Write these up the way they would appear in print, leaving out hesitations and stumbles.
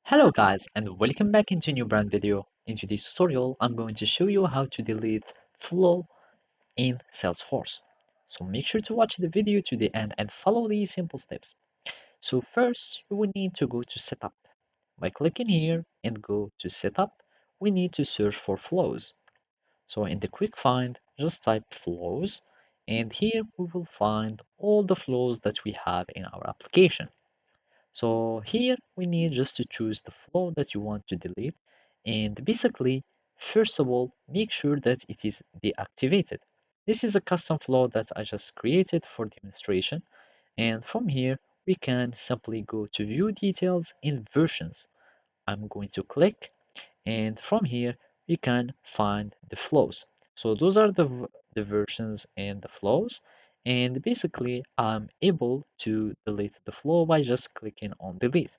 Hello guys and welcome back into a new brand video. In today's tutorial, I'm going to show you how to delete flow in Salesforce. So make sure to watch the video to the end and follow these simple steps. So first, you will need to go to setup. By clicking here and go to setup, we need to search for flows. So in the quick find, just type flows and here we will find all the flows that we have in our application. So here we need just to choose the flow that you want to delete. And basically, first of all, make sure that it is deactivated. This is a custom flow that I just created for demonstration. And from here, we can simply go to view details in versions. I'm going to click and from here we can find the flows. So those are the versions and the flows, and basically I'm able to delete the flow by just clicking on delete.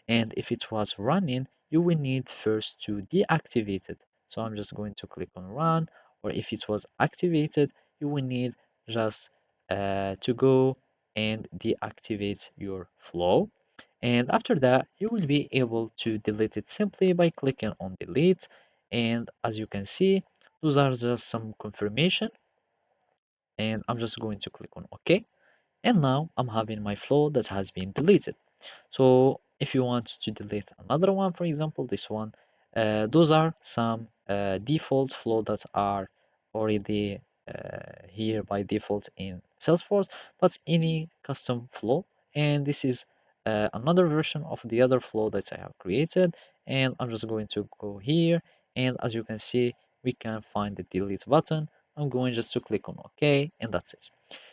And if it was running, you will need first to deactivate it. So I'm just going to click on run, or if it was activated, you will need just to go and deactivate your flow. And after that, you will be able to delete it simply by clicking on delete. And as you can see, those are just some confirmation. And I'm just going to click on OK. And now I'm having my flow that has been deleted. So if you want to delete another one, for example, this one, those are some default flow that are already here by default in Salesforce, but any custom flow. And this is another version of the other flow that I have created. And I'm just going to go here. And as you can see, we can find the delete button. I'm going just to click on OK, and that's it.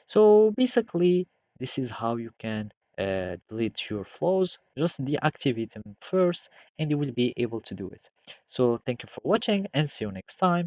So basically, this is how you can delete your flows. Just deactivate them first and you will be able to do it. So thank you for watching and see you next time.